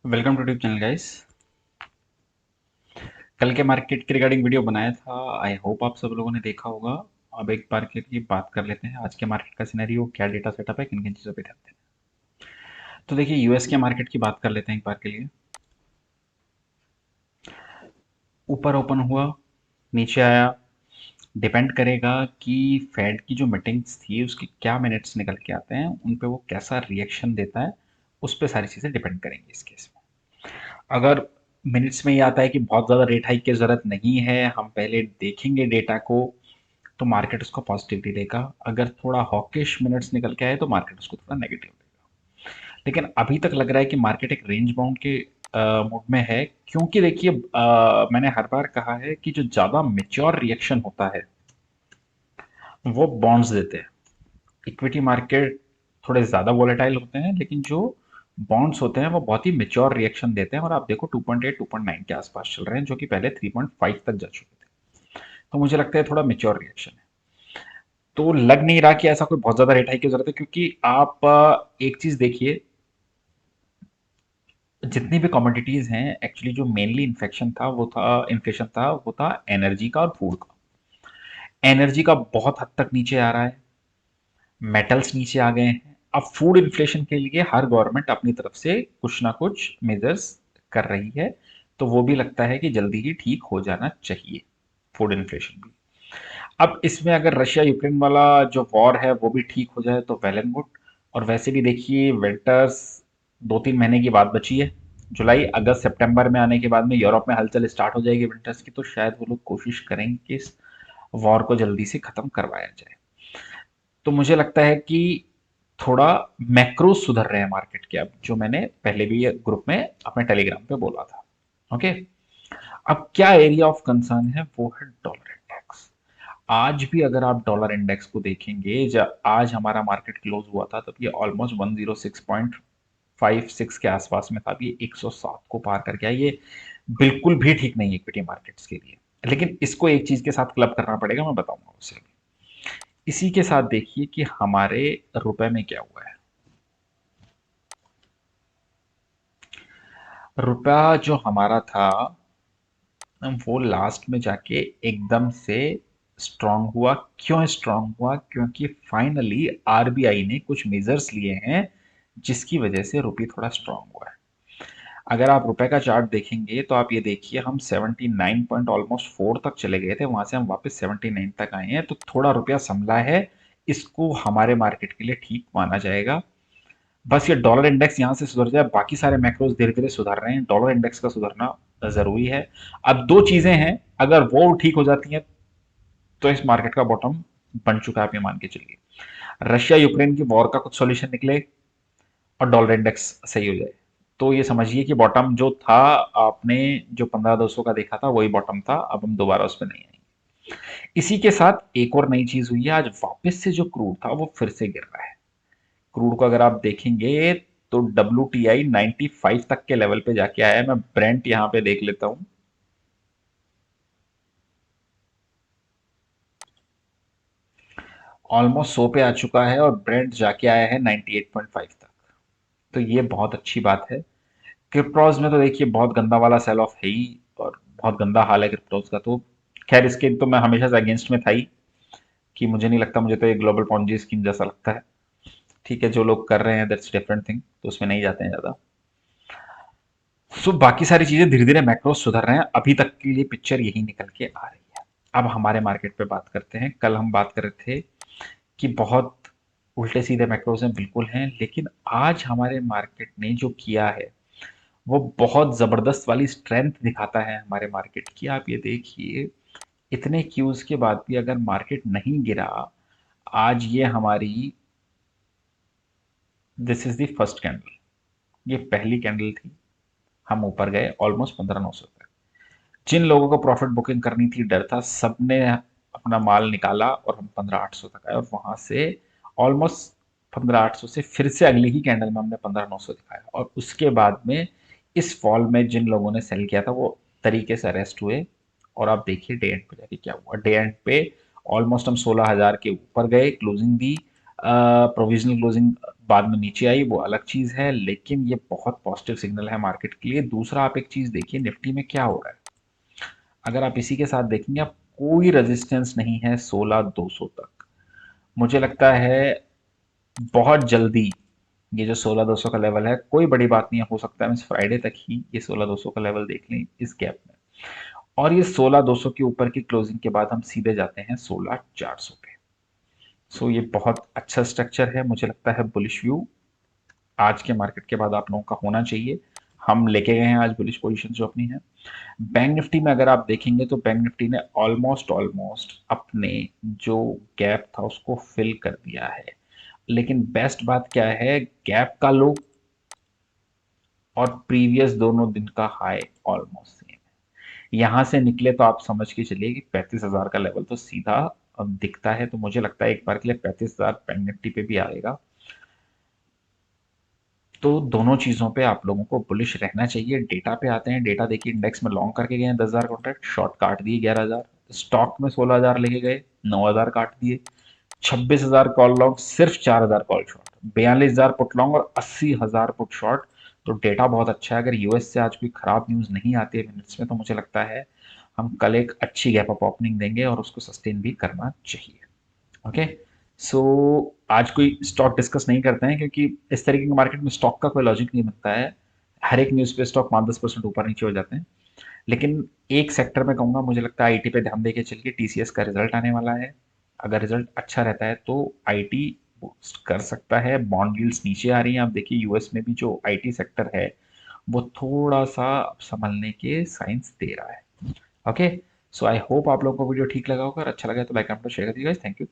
Welcome to tube channel guys. कल के market के रिगार्डिंग वीडियो बनाया था। आई होप आप सब लोगों ने देखा होगा। अब एक बार के लिए बात कर लेते हैं आज के मार्केट का सिनेरियो, क्या डेटा सेटअप है, किन किन चीज़ों पे ध्यान देना है। तो देखिए, यूएस के मार्केट की बात कर लेते हैं एक बार के लिए। ऊपर ओपन हुआ, नीचे आया। डिपेंड करेगा कि फेड की जो मीटिंग्स थी उसकी क्या मिनट्स निकल के आते हैं, उन पे वो कैसा रिएक्शन देता है, उस पे सारी चीज़ें डिपेंड करेंगी इस केस में। अगर मिनट्स में ये आता है कि बहुत ज़्यादा रेट हाइक की ज़रूरत नहीं है, हम पहले देखेंगे डेटा को, तो मार्केट उसको पॉजिटिवली देगा। अगर थोड़ा हॉकिश मिनट्स निकल के आए तो मार्केट उसको थोड़ा नेगेटिव देगा। लेकिन अभी तक लग रहा है कि मार्केट एक रेंज बाउंड के मूड में है, क्योंकि देखिए मैंने हर बार कहा है कि जो ज़्यादा मेच्योर रिएक्शन होता है वो बॉन्ड्स देते हैं। इक्विटी मार्केट थोड़े ज़्यादा वोलेटाइल होते हैं, लेकिन जो बॉन्ड्स होते हैं वो बहुत ही मेच्योर रिएक्शन देते हैं, और आप देखो 2.8 2.9 के आसपास चल रहे हैं, जो कि पहले 3.5 तक जा चुके थे। तो मुझे लगता है थोड़ा मेच्योर रिएक्शन है। तो लग नहीं रहा कि ऐसा कोई बहुत ज्यादा रेट हाइक की जरूरत है, क्योंकि आप एक चीज देखिए, जितनी भी कमोडिटीज हैं एक्चुअली जो मेनली इन्फ्लेशन था वो था एनर्जी का और फूड का। एनर्जी का बहुत हद तक नीचे आ रहा है, मेटल्स नीचे आ गए हैं। अब फूड इन्फ्लेशन के लिए हर गवर्नमेंट अपनी तरफ से कुछ ना कुछ मेजर्स कर रही है, तो वो भी लगता है कि जल्दी ही ठीक हो जाना चाहिए, फूड इन्फ्लेशन भी। अब इसमें अगर रशिया यूक्रेन वाला जो वॉर है वो भी ठीक हो जाए तो वेल एंड गुड। और वैसे भी देखिए, विंटर्स 2-3 महीने की बात बची है। जुलाई अगस्त सितंबर में आने के बाद में यूरोप में हलचल स्टार्ट हो जाएगी विंटर्स की, तो शायद वो लोग कोशिश करेंगे कि इस वॉर को जल्दी से खत्म करवाया जाए। तो मुझे लगता है कि थोड़ा मैक्रो सुधर रहे हैं मार्केट के, अब जो मैंने पहले भी ग्रुप में अपने टेलीग्राम पे बोला था। ओके। अब क्या एरिया ऑफ कंसर्न है, वो है डॉलर इंडेक्स। आज भी अगर आप डॉलर इंडेक्स को देखेंगे, जब आज हमारा मार्केट क्लोज हुआ था तब ये ऑलमोस्ट 106.56 के आसपास में था। अभी 107 को पार करके आया। ये बिल्कुल भी ठीक नहीं है इक्विटी मार्केट्स के लिए। लेकिन इसको एक चीज के साथ क्लब करना पड़ेगा, मैं बताऊंगा उसे। इसी के साथ देखिए कि हमारे रुपए में क्या हुआ है। रुपया जो हमारा था वो लास्ट में जाके एकदम से स्ट्रांग हुआ। क्यों स्ट्रांग हुआ? क्योंकि फाइनली आरबीआई ने कुछ मेजर्स लिए हैं, जिसकी वजह से रुपये थोड़ा स्ट्रांग हुआ है। अगर आप रुपए का चार्ट देखेंगे तो आप ये देखिए, हम 79 पॉइंट ऑलमोस्ट 4 तक चले गए थे, वहां से हम वापस 79 तक आए हैं, तो थोड़ा रुपया संभला है। इसको हमारे मार्केट के लिए ठीक माना जाएगा। बस ये डॉलर इंडेक्स यहाँ से सुधर जाए, बाकी सारे मैक्रोज धीरे धीरे सुधर रहे हैं, डॉलर इंडेक्स का सुधरना जरूरी है। अब दो चीजें हैं, अगर वो ठीक हो जाती हैं तो इस मार्केट का बॉटम बन चुका है, आप ये मान के चलिए। रशिया यूक्रेन की वॉर का कुछ सॉल्यूशन निकले और डॉलर इंडेक्स सही हो जाए, तो ये समझिए कि बॉटम जो था, आपने जो 15,200 का देखा था वही बॉटम था। अब हम दोबारा उस पर नहीं आएंगे। इसी के साथ एक और नई चीज हुई है, आज वापस से जो क्रूड था वो फिर से गिर रहा है। क्रूड को अगर आप देखेंगे तो डब्ल्यू टी आई 95 तक के लेवल पे जाके आया है। मैं ब्रेंट यहाँ पे देख लेता हूँ। ऑलमोस्ट 100 पे आ चुका है, और ब्रेंट जाके आया है 98.5 तक। तो ये बहुत अच्छी बात है। क्रिप्टोज में तो देखिए बहुत गंदा वाला सेल ऑफ है ही, और बहुत गंदा हाल है क्रिप्टोज का। तो खैर, इसके तो मैं हमेशा से अगेंस्ट में था ही, कि मुझे नहीं लगता, मुझे तो ये ग्लोबल पॉन्जी स्कीम जैसा लगता है। ठीक है, जो लोग कर रहे हैं दैट्स डिफरेंट थिंग, तो उसमें नहीं जाते हैं ज्यादा। सो बाकी सारी चीजें धीरे धीरे मैक्रो सुधर रहे हैं, अभी तक के लिए पिक्चर यही निकल के आ रही है। अब हमारे मार्केट पे बात करते हैं। कल हम बात कर रहे थे कि बहुत उल्टे सीधे मैक्रोज हैं, बिल्कुल हैं, लेकिन आज हमारे मार्केट ने जो किया है वो बहुत जबरदस्त वाली स्ट्रेंथ दिखाता है हमारे मार्केट की। आप ये देखिए, इतने क्यूज के बाद भी अगर मार्केट नहीं गिरा, आज ये हमारी, this is the first candle, ये पहली कैंडल थी, हम ऊपर गए ऑलमोस्ट 15,900 तक। जिन लोगों को प्रॉफिट बुकिंग करनी थी, डर था, सबने अपना माल निकाला और हम 15,800 तक आए, और वहां से ऑलमोस्ट 15,800 से फिर से अगली ही कैंडल में हमने 15,900 दिखाया। और उसके बाद में इस फॉल में जिन लोगों ने सेल किया था वो तरीके से अरेस्ट हुए। और आप देखिए डे एंड पे जाके क्या हुआ। डे एंड पे ऑलमोस्ट हम 16,000 के ऊपर गए, क्लोजिंग दी, प्रोविजनल क्लोजिंग बाद में नीचे आई वो अलग चीज़ है, लेकिन ये बहुत पॉजिटिव सिग्नल है मार्केट के लिए। दूसरा आप एक चीज़ देखिए निफ्टी में क्या हो रहा है। अगर आप इसी के साथ देखेंगे, आप कोई रेजिस्टेंस नहीं है 16,200 तक। मुझे लगता है बहुत जल्दी ये जो 16,200 का लेवल है, कोई बड़ी बात नहीं है, हो सकता है हम इस फ्राइडे तक ही ये 16,200 का लेवल देख लें इस गैप में। और ये 16,200 के ऊपर की क्लोजिंग के बाद हम सीधे जाते हैं 16,400 पे। सो ये बहुत अच्छा स्ट्रक्चर है, मुझे लगता है बुलिश व्यू आज के मार्केट के बाद आप लोगों का होना चाहिए। हम लेके गए हैं आज बुलिश पोजीशन जो अपनी है। बैंक निफ्टी में अगर आप देखेंगे तो बैंक निफ्टी ने ऑलमोस्ट ऑलमोस्ट अपने जो गैप था उसको फिल कर दिया है। लेकिन बेस्ट बात क्या है, गैप का लो और प्रीवियस दोनों दिन का हाई ऑलमोस्ट सेम है। यहां से निकले तो आप समझ के चलिए कि 35,000 का लेवल तो सीधा अब दिखता है। तो मुझे लगता है एक बार के लिए 35,000 बैंक निफ्टी पे भी आएगा। तो दोनों चीज़ों पे आप लोगों को बुलिश रहना चाहिए। डेटा पे आते हैं, डेटा देखिए इंडेक्स में लॉन्ग करके गए हैं 10,000 कॉन्ट्रैक्ट, शॉर्ट काट दिए 11,000, स्टॉक में 16,000 लेके गए, 9,000 काट दिए, 26,000 कॉल लॉन्ग, सिर्फ 4,000 कॉल शॉर्ट, 42,000 पुट लॉन्ग और 80,000 पुट शॉर्ट। तो डेटा बहुत अच्छा है। अगर यूएस से आज कोई खराब न्यूज़ नहीं आती है मिनट्स में, तो मुझे लगता है हम कल एक अच्छी गैप अप ओपनिंग देंगे और उसको सस्टेन भी करना चाहिए। ओके। सो आज कोई स्टॉक डिस्कस नहीं करते हैं, क्योंकि इस तरीके के मार्केट में स्टॉक का कोई लॉजिक नहीं बनता है। हर एक न्यूज़ पे स्टॉक 5-10% ऊपर नीचे हो जाते हैं। लेकिन एक सेक्टर में कहूंगा, मुझे लगता है आईटी पे ध्यान देके चलिए। टीसीएस का रिजल्ट आने वाला है। अगर रिजल्ट अच्छा रहता है तो आईटी बूस्ट कर सकता है। बॉन्ड यील्ड्स नीचे आ रही हैं। आप देखिए यूएस में भी जो आईटी सेक्टर है वो थोड़ा सा संभलने के साइंस दे रहा है। ओके। सो आई होप आप लोगों को वीडियो ठीक लगा होगा। अगर अच्छा लगा तो लाइक एंड शेयर कर दीजिए। Thank you.